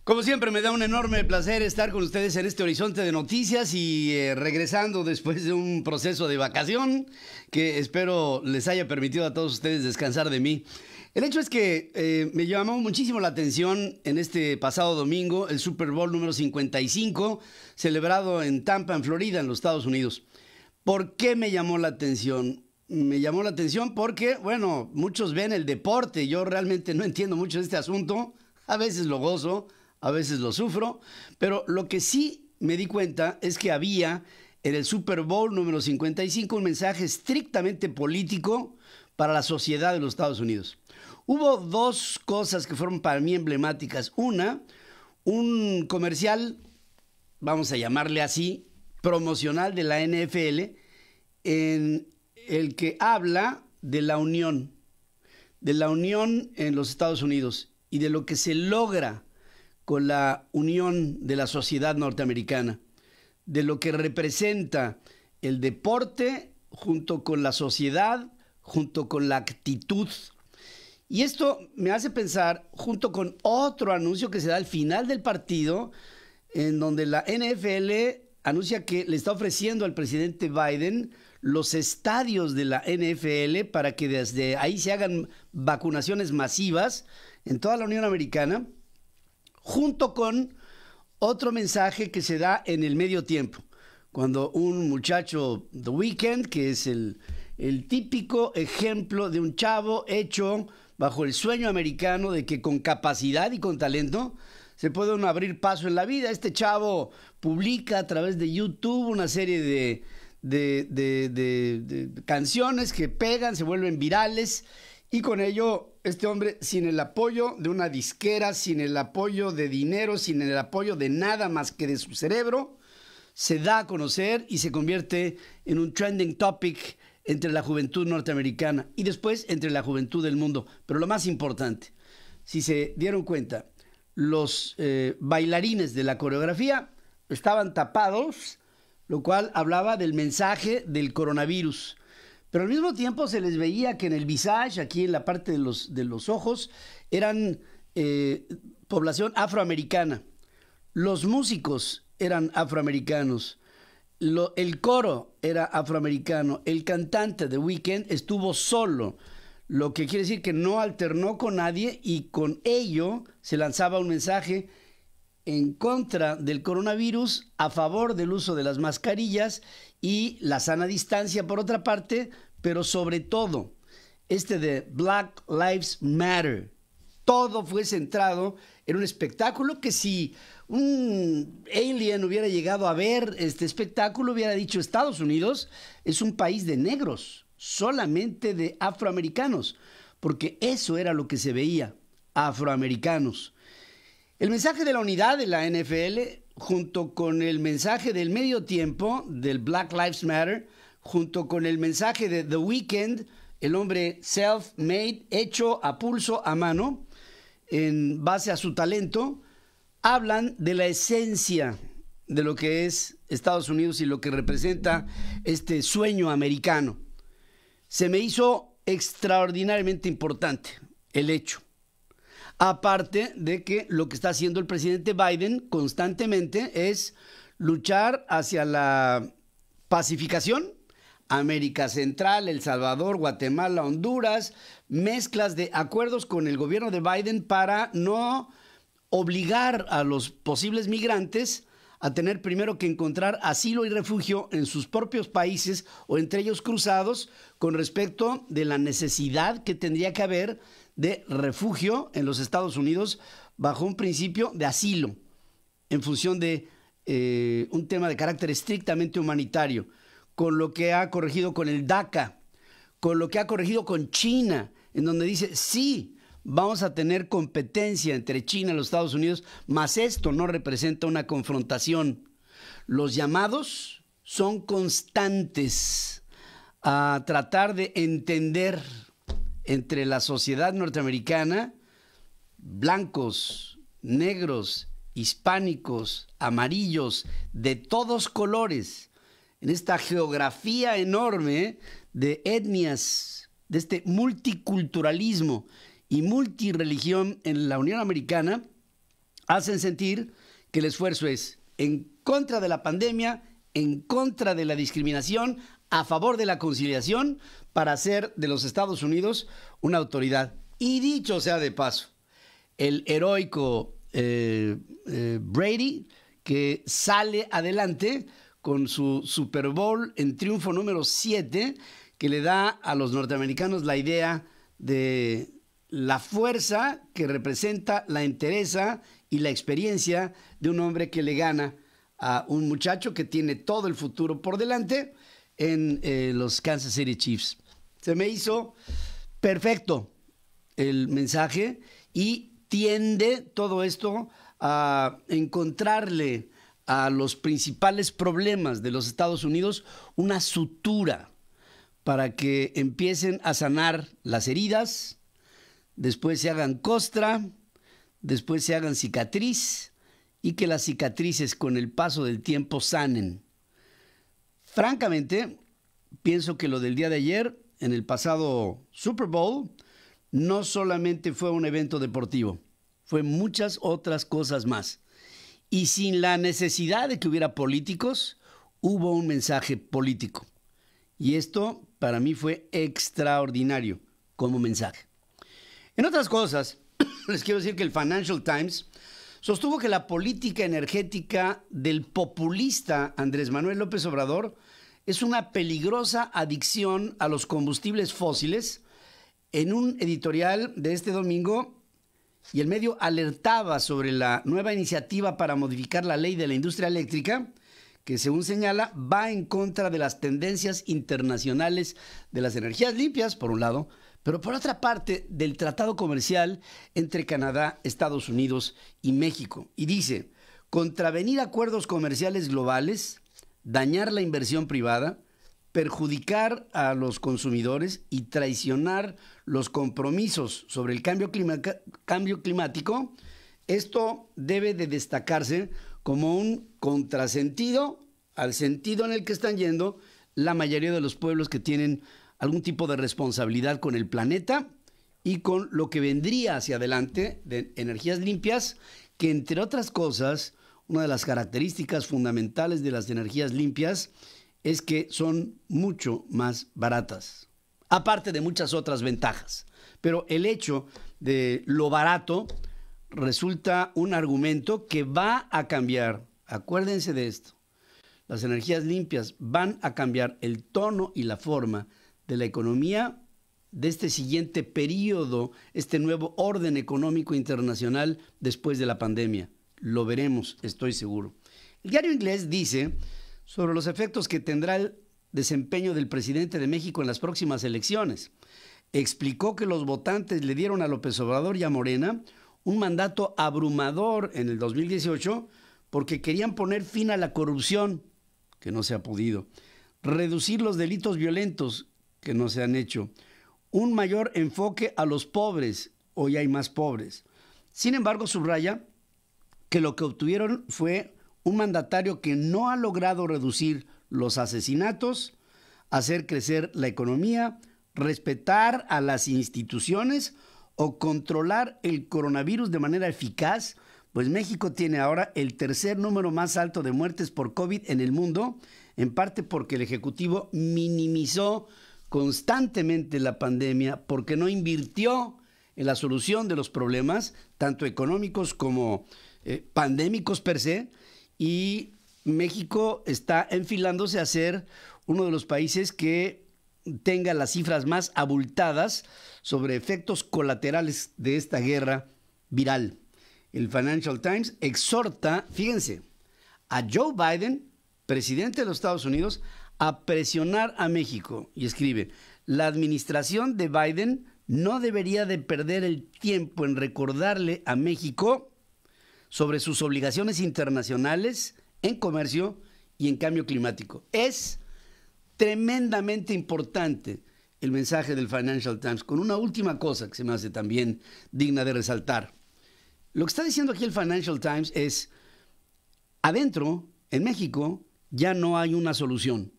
Como siempre, me da un enorme placer estar con ustedes en este horizonte de noticias y regresando después de un proceso de vacación que espero les haya permitido a todos ustedes descansar de mí. El hecho es que me llamó muchísimo la atención en este pasado domingo el Super Bowl número 55, celebrado en Tampa, en Florida, en los Estados Unidos. ¿Por qué me llamó la atención? Me llamó la atención porque, bueno, muchos ven el deporte. Yo realmente no entiendo mucho de este asunto. A veces lo gozo, a veces lo sufro, pero lo que sí me di cuenta es que había en el Super Bowl número 55 un mensaje estrictamente político para la sociedad de los Estados Unidos. Hubo dos cosas que fueron para mí emblemáticas. Una, un comercial, vamos a llamarle así, promocional de la NFL, en el que habla de la unión en los Estados Unidos y de lo que se logra con la unión de la sociedad norteamericana, de lo que representa el deporte junto con la sociedad, junto con la actitud. Y esto me hace pensar, junto con otro anuncio que se da al final del partido, en donde la NFL anuncia que le está ofreciendo al presidente Biden los estadios de la NFL para que desde ahí se hagan vacunaciones masivas en toda la Unión Americana, junto con otro mensaje que se da en el medio tiempo, cuando un muchacho, The Weeknd, que es el típico ejemplo de un chavo hecho bajo el sueño americano de que con capacidad y con talento se puede uno abrir paso en la vida. Este chavo publica a través de YouTube una serie de canciones que pegan, se vuelven virales, y con ello este hombre, sin el apoyo de una disquera, sin el apoyo de dinero, sin el apoyo de nada más que de su cerebro, se da a conocer y se convierte en un trending topic entre la juventud norteamericana y después entre la juventud del mundo. Pero lo más importante, si se dieron cuenta, los bailarines de la coreografía estaban tapados, lo cual hablaba del mensaje del coronavirus. Pero al mismo tiempo se les veía que en el visage, aquí en la parte de los ojos, eran población afroamericana. Los músicos eran afroamericanos. El coro era afroamericano. El cantante The Weeknd estuvo solo, lo que quiere decir que no alternó con nadie, y con ello se lanzaba un mensaje en contra del coronavirus, a favor del uso de las mascarillas y la sana distancia por otra parte, pero sobre todo de Black Lives Matter. Todo fue centrado en un espectáculo que, si un alien hubiera llegado a ver este espectáculo, hubiera dicho: Estados Unidos es un país de negros, solamente de afroamericanos, porque eso era lo que se veía, afroamericanos. El mensaje de la unidad de la NFL, junto con el mensaje del medio tiempo del Black Lives Matter, junto con el mensaje de The Weeknd, el hombre self-made, hecho a pulso, a mano, en base a su talento, hablan de la esencia de lo que es Estados Unidos y lo que representa este sueño americano. Se me hizo extraordinariamente importante el hecho. Aparte de que lo que está haciendo el presidente Biden constantemente es luchar hacia la pacificación. América Central, El Salvador, Guatemala, Honduras, mezclas de acuerdos con el gobierno de Biden para no obligar a los posibles migrantes a tener primero que encontrar asilo y refugio en sus propios países o entre ellos cruzados, con respecto de la necesidad que tendría que haber de refugio en los Estados Unidos bajo un principio de asilo, en función de un tema de carácter estrictamente humanitario, con lo que ha corregido con el DACA, con lo que ha corregido con China, en donde dice: sí, vamos a tener competencia entre China y los Estados Unidos, mas esto no representa una confrontación. Los llamados son constantes a tratar de entender entre la sociedad norteamericana, blancos, negros, hispánicos, amarillos, de todos colores, en esta geografía enorme de etnias, de este multiculturalismo y multireligión en la Unión Americana, hacen sentir que el esfuerzo es en contra de la pandemia, en contra de la discriminación, a favor de la conciliación, para hacer de los Estados Unidos una autoridad. Y dicho sea de paso, el heroico Brady, que sale adelante con su Super Bowl en triunfo número 7, que le da a los norteamericanos la idea de la fuerza que representa la entereza y la experiencia de un hombre que le gana a un muchacho que tiene todo el futuro por delante en los Kansas City Chiefs. Se me hizo perfecto el mensaje y tiende todo esto a encontrarle a los principales problemas de los Estados Unidos una sutura para que empiecen a sanar las heridas, después se hagan costra, después se hagan cicatriz y que las cicatrices con el paso del tiempo sanen. Francamente, pienso que lo del día de ayer, en el pasado Super Bowl, no solamente fue un evento deportivo, fue muchas otras cosas más. Y sin la necesidad de que hubiera políticos, hubo un mensaje político. Y esto para mí fue extraordinario como mensaje. En otras cosas, les quiero decir que el Financial Times sostuvo que la política energética del populista Andrés Manuel López Obrador es una peligrosa adicción a los combustibles fósiles. En un editorial de este domingo, y el medio alertaba sobre la nueva iniciativa para modificar la ley de la industria eléctrica, que según señala va en contra de las tendencias internacionales de las energías limpias, por un lado, pero por otra parte del tratado comercial entre Canadá, Estados Unidos y México. Y dice, contravenir acuerdos comerciales globales, dañar la inversión privada, perjudicar a los consumidores y traicionar los compromisos sobre el cambio climático, esto debe de destacarse como un contrasentido al sentido en el que están yendo la mayoría de los pueblos que tienen algún tipo de responsabilidad con el planeta y con lo que vendría hacia adelante de energías limpias, que entre otras cosas, una de las características fundamentales de las energías limpias es que son mucho más baratas, aparte de muchas otras ventajas. Pero el hecho de lo barato resulta un argumento que va a cambiar. Acuérdense de esto. Las energías limpias van a cambiar el tono y la forma de la economía de este siguiente periodo, este nuevo orden económico internacional después de la pandemia. Lo veremos, estoy seguro. El diario inglés dice sobre los efectos que tendrá el desempeño del presidente de México en las próximas elecciones. Explicó que los votantes le dieron a López Obrador y a Morena un mandato abrumador en el 2018 porque querían poner fin a la corrupción, que no se ha podido, reducir los delitos violentos, que no se han hecho, un mayor enfoque a los pobres, hoy hay más pobres. Sin embargo, subraya que lo que obtuvieron fue un mandatario que no ha logrado reducir los asesinatos, hacer crecer la economía, respetar a las instituciones o controlar el coronavirus de manera eficaz, pues México tiene ahora el tercer número más alto de muertes por COVID en el mundo, en parte porque el Ejecutivo minimizó constantemente la pandemia, porque no invirtió en la solución de los problemas, tanto económicos como pandémicos per se, y México está enfilándose a ser uno de los países que tenga las cifras más abultadas sobre efectos colaterales de esta guerra viral. El Financial Times exhorta, fíjense, a Joe Biden, presidente de los Estados Unidos, a presionar a México. Y escribe, la administración de Biden no debería de perder el tiempo en recordarle a México sobre sus obligaciones internacionales en comercio y en cambio climático. Es tremendamente importante el mensaje del Financial Times, con una última cosa que se me hace también digna de resaltar. Lo que está diciendo aquí el Financial Times es, adentro, en México, ya no hay una solución.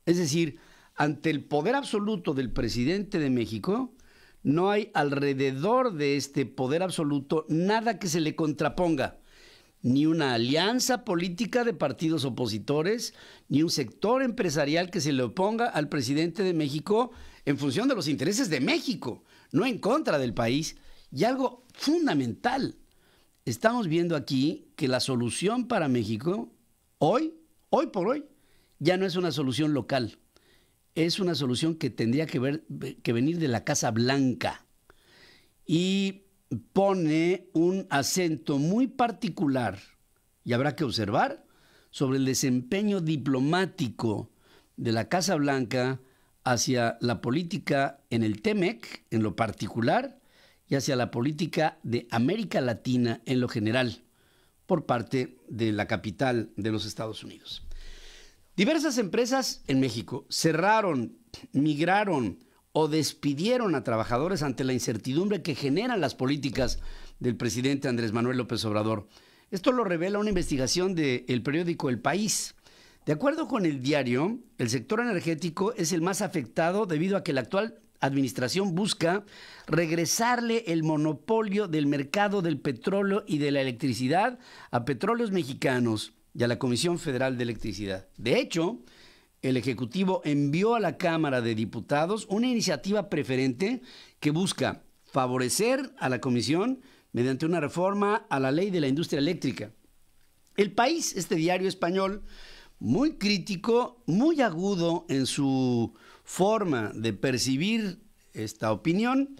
Es decir, ante el poder absoluto del presidente de México, no hay alrededor de este poder absoluto nada que se le contraponga. Ni una alianza política de partidos opositores, ni un sector empresarial que se le oponga al presidente de México en función de los intereses de México, no en contra del país. Y algo fundamental, estamos viendo aquí que la solución para México, hoy por hoy, ya no es una solución local. Es una solución que tendría que venir de la Casa Blanca. Y pone un acento muy particular, y habrá que observar, sobre el desempeño diplomático de la Casa Blanca hacia la política en el TEMEC, en lo particular, y hacia la política de América Latina en lo general, por parte de la capital de los Estados Unidos. Diversas empresas en México cerraron, migraron o despidieron a trabajadores ante la incertidumbre que generan las políticas del presidente Andrés Manuel López Obrador. Esto lo revela una investigación del periódico El País. De acuerdo con el diario, el sector energético es el más afectado debido a que la actual administración busca regresarle el monopolio del mercado del petróleo y de la electricidad a Petróleos Mexicanos y a la Comisión Federal de Electricidad. De hecho, el Ejecutivo envió a la Cámara de Diputados una iniciativa preferente que busca favorecer a la Comisión mediante una reforma a la ley de la industria eléctrica. El País, este diario español, muy crítico, muy agudo en su forma de percibir esta opinión,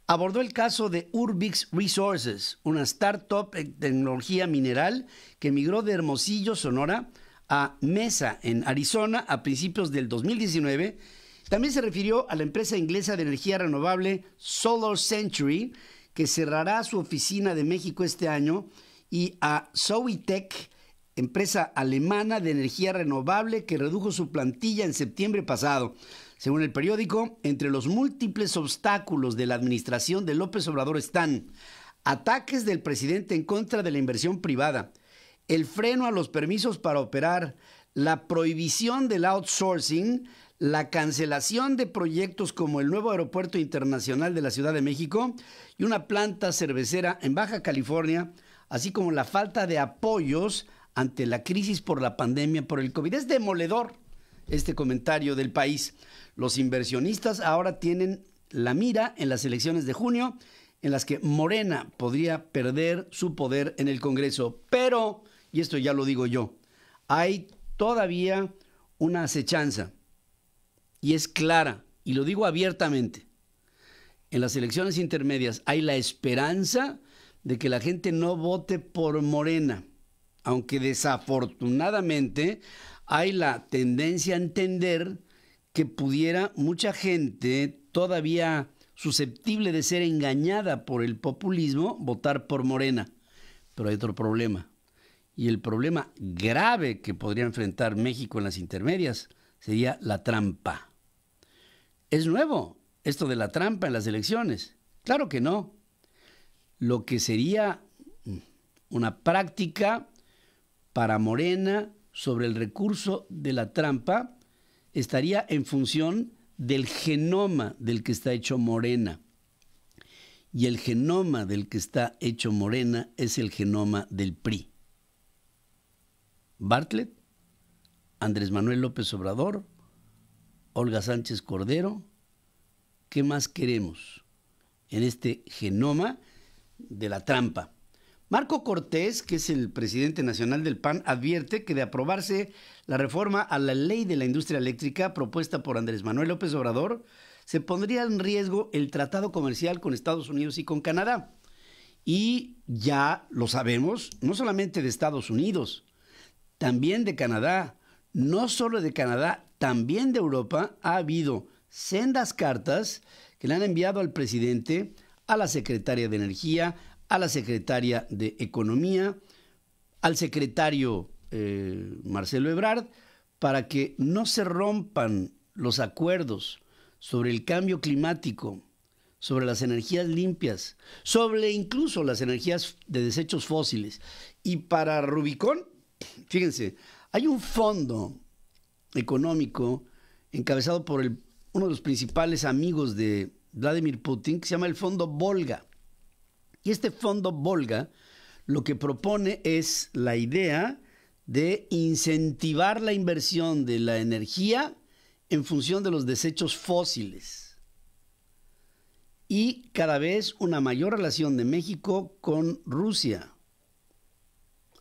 abordó el caso de Urbix Resources, una startup en tecnología mineral que migró de Hermosillo, Sonora, a Mesa, en Arizona, a principios del 2019. También se refirió a la empresa inglesa de energía renovable Solar Century, que cerrará su oficina de México este año, y a Sowitech, empresa alemana de energía renovable que redujo su plantilla en septiembre pasado. Según el periódico, entre los múltiples obstáculos de la administración de López Obrador están ataques del presidente en contra de la inversión privada, el freno a los permisos para operar, la prohibición del outsourcing, la cancelación de proyectos como el nuevo aeropuerto internacional de la Ciudad de México y una planta cervecera en Baja California, así como la falta de apoyos ante la crisis por la pandemia por el COVID. Es demoledor este comentario del País. Los inversionistas ahora tienen la mira en las elecciones de junio, en las que Morena podría perder su poder en el Congreso. Pero, y esto ya lo digo yo, hay todavía una acechanza, y es clara, y lo digo abiertamente. En las elecciones intermedias hay la esperanza de que la gente no vote por Morena, aunque desafortunadamente hay la tendencia a entender que pudiera mucha gente todavía susceptible de ser engañada por el populismo votar por Morena. Pero hay otro problema, y el problema grave que podría enfrentar México en las intermedias sería la trampa. ¿Es nuevo esto de la trampa en las elecciones? Claro que no. Lo que sería una práctica para Morena sobre el recurso de la trampa estaría en función del genoma del que está hecho Morena. Y el genoma del que está hecho Morena es el genoma del PRI. Bartlett, Andrés Manuel López Obrador, Olga Sánchez Cordero, ¿qué más queremos en este genoma de la trampa? Marco Cortés, que es el presidente nacional del PAN, advierte que de aprobarse la reforma a la ley de la industria eléctrica propuesta por Andrés Manuel López Obrador, se pondría en riesgo el tratado comercial con Estados Unidos y con Canadá. Y ya lo sabemos, no solamente de Estados Unidos, también de Canadá, no solo de Canadá, también de Europa, ha habido sendas cartas que le han enviado al presidente, a la secretaria de Energía, a la secretaria de Economía, al secretario Marcelo Ebrard, para que no se rompan los acuerdos sobre el cambio climático, sobre las energías limpias, sobre incluso las energías de desechos fósiles. Y para Rubicón, fíjense, hay un fondo económico encabezado por uno de los principales amigos de Vladimir Putin, que se llama el Fondo Volga. Y este Fondo Volga lo que propone es la idea de incentivar la inversión de la energía en función de los desechos fósiles. Y cada vez una mayor relación de México con Rusia.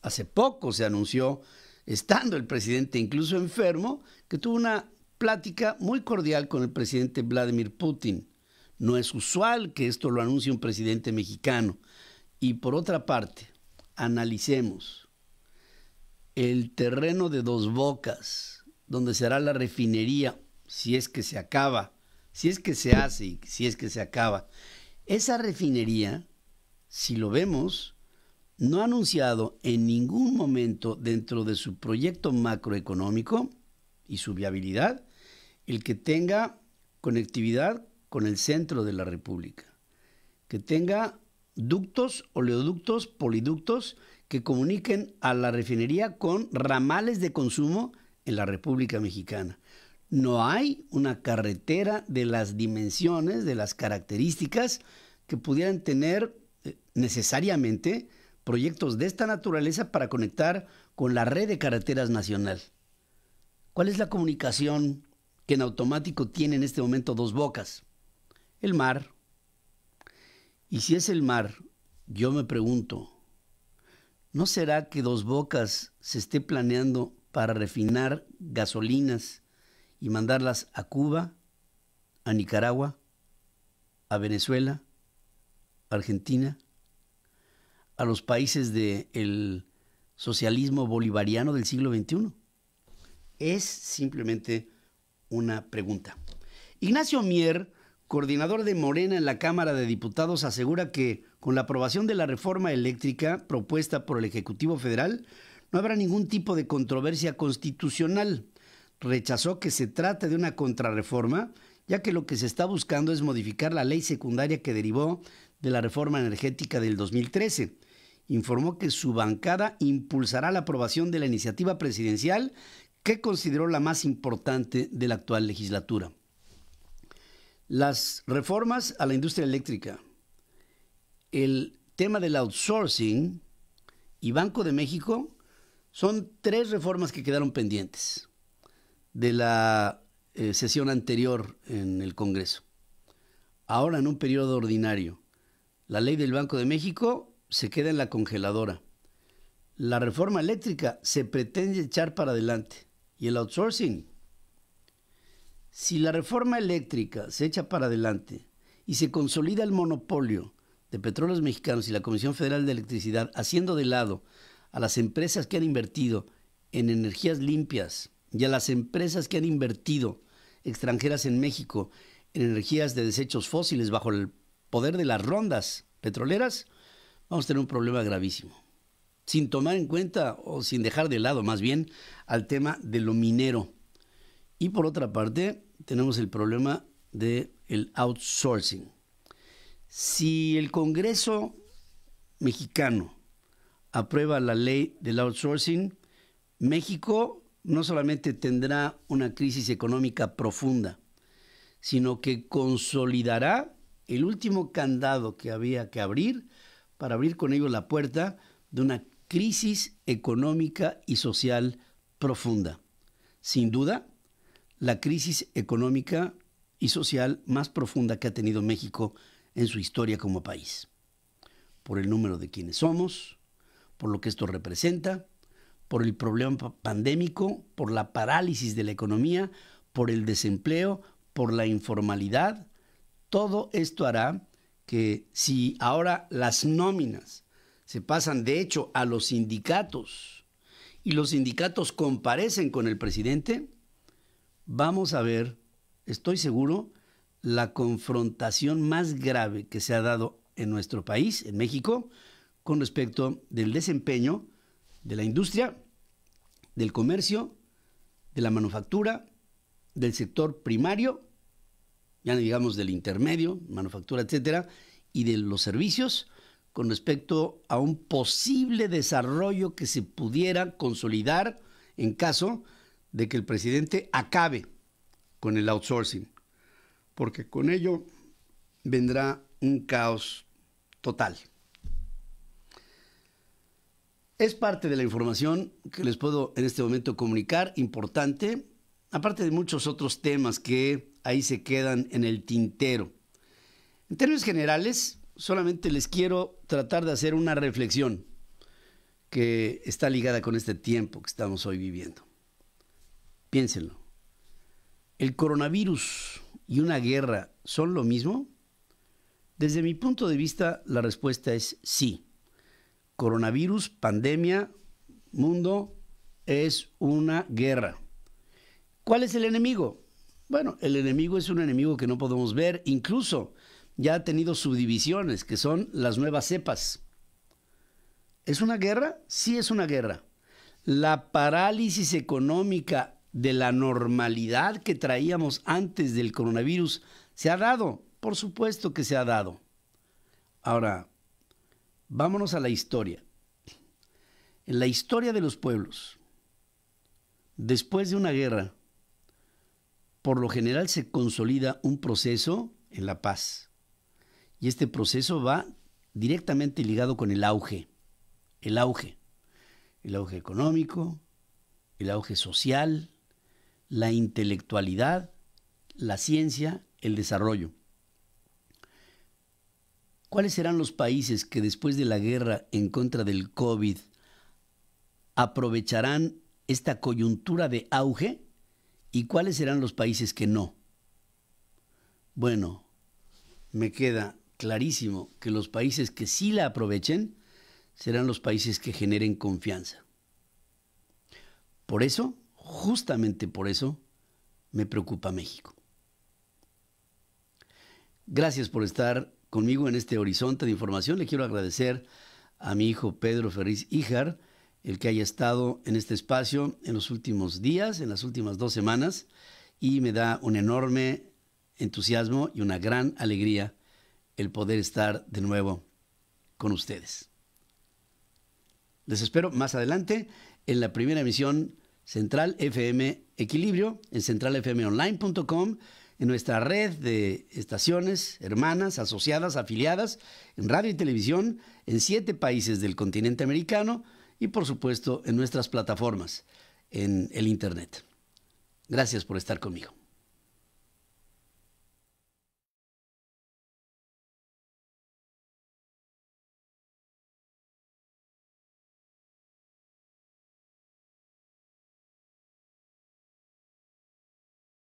Hace poco se anunció, estando el presidente incluso enfermo, que tuvo una plática muy cordial con el presidente Vladimir Putin. No es usual que esto lo anuncie un presidente mexicano. Y por otra parte, analicemos el terreno de Dos Bocas, donde será la refinería, si es que se acaba, si es que se hace y si es que se acaba. Esa refinería, si lo vemos, no ha anunciado en ningún momento dentro de su proyecto macroeconómico y su viabilidad el que tenga conectividad con el centro de la República, que tenga ductos, oleoductos, poliductos que comuniquen a la refinería con ramales de consumo en la República Mexicana. No hay una carretera de las dimensiones, de las características que pudieran tener necesariamente proyectos de esta naturaleza para conectar con la red de carreteras nacional. ¿Cuál es la comunicación que en automático tiene en este momento Dos Bocas? El mar. Y si es el mar, yo me pregunto, ¿no será que Dos Bocas se esté planeando para refinar gasolinas y mandarlas a Cuba, a Nicaragua, a Venezuela, a Argentina, a los países del socialismo bolivariano del siglo XXI? Es simplemente una pregunta. Ignacio Mier, coordinador de Morena en la Cámara de Diputados, asegura que con la aprobación de la reforma eléctrica propuesta por el Ejecutivo Federal no habrá ningún tipo de controversia constitucional. Rechazó que se trate de una contrarreforma, ya que lo que se está buscando es modificar la ley secundaria que derivó de la reforma energética del 2013. Informó que su bancada impulsará la aprobación de la iniciativa presidencial que consideró la más importante de la actual legislatura. Las reformas a la industria eléctrica, el tema del outsourcing y Banco de México son tres reformas que quedaron pendientes de la sesión anterior en el Congreso. Ahora, en un periodo ordinario, la ley del Banco de México se queda en la congeladora. La reforma eléctrica se pretende echar para adelante. Y el outsourcing. Si la reforma eléctrica se echa para adelante y se consolida el monopolio de Petróleos Mexicanos y la Comisión Federal de Electricidad, haciendo de lado a las empresas que han invertido en energías limpias y a las empresas que han invertido extranjeras en México en energías de desechos fósiles bajo el poder de las rondas petroleras, vamos a tener un problema gravísimo. Sin tomar en cuenta o sin dejar de lado más bien al tema de lo minero. Y por otra parte, tenemos el problema del outsourcing. Si el Congreso mexicano aprueba la ley del outsourcing, México no solamente tendrá una crisis económica profunda, sino que consolidará el último candado que había que abrir para abrir con ello la puerta de una crisis económica y social profunda. Sin duda, la crisis económica y social más profunda que ha tenido México en su historia como país. Por el número de quienes somos, por lo que esto representa, por el problema pandémico, por la parálisis de la economía, por el desempleo, por la informalidad. Todo esto hará que si ahora las nóminas se pasan de hecho a los sindicatos y los sindicatos comparecen con el presidente, vamos a ver, estoy seguro, la confrontación más grave que se ha dado en nuestro país, en México, con respecto del desempeño de la industria, del comercio, de la manufactura, del sector primario, ya no digamos del intermedio, manufactura, etcétera, y de los servicios, con respecto a un posible desarrollo que se pudiera consolidar en caso de que el presidente acabe con el outsourcing. Porque con ello vendrá un caos total. Es parte de la información que les puedo en este momento comunicar, importante, aparte de muchos otros temas que ahí se quedan en el tintero. En términos generales, solamente les quiero tratar de hacer una reflexión que está ligada con este tiempo que estamos hoy viviendo. Piénsenlo. ¿El coronavirus y una guerra son lo mismo? Desde mi punto de vista, la respuesta es sí. Coronavirus, pandemia, mundo, es una guerra. ¿Cuál es el enemigo? Bueno, el enemigo es un enemigo que no podemos ver, incluso ya ha tenido subdivisiones, que son las nuevas cepas. ¿Es una guerra? Sí, es una guerra. La parálisis económica de la normalidad que traíamos antes del coronavirus se ha dado, por supuesto que se ha dado. Ahora, vámonos a la historia. En la historia de los pueblos, después de una guerra, por lo general se consolida un proceso en la paz. Y este proceso va directamente ligado con el auge. El auge económico, el auge social, la intelectualidad, la ciencia, el desarrollo. ¿Cuáles serán los países que después de la guerra en contra del COVID aprovecharán esta coyuntura de auge? ¿Y cuáles serán los países que no? Bueno, me queda clarísimo que los países que sí la aprovechen serán los países que generen confianza. Por eso, justamente por eso, me preocupa México. Gracias por estar conmigo en este horizonte de información. Le quiero agradecer a mi hijo Pedro Ferriz Híjar, el que haya estado en este espacio en los últimos días, en las últimas 2 semanas, y me da un enorme entusiasmo y una gran alegría el poder estar de nuevo con ustedes. Les espero más adelante en la primera emisión Central FM Equilibrio, en centralfmonline.com, en nuestra red de estaciones hermanas, asociadas, afiliadas, en radio y televisión, en 7 países del continente americano y, por supuesto, en nuestras plataformas, en el Internet. Gracias por estar conmigo.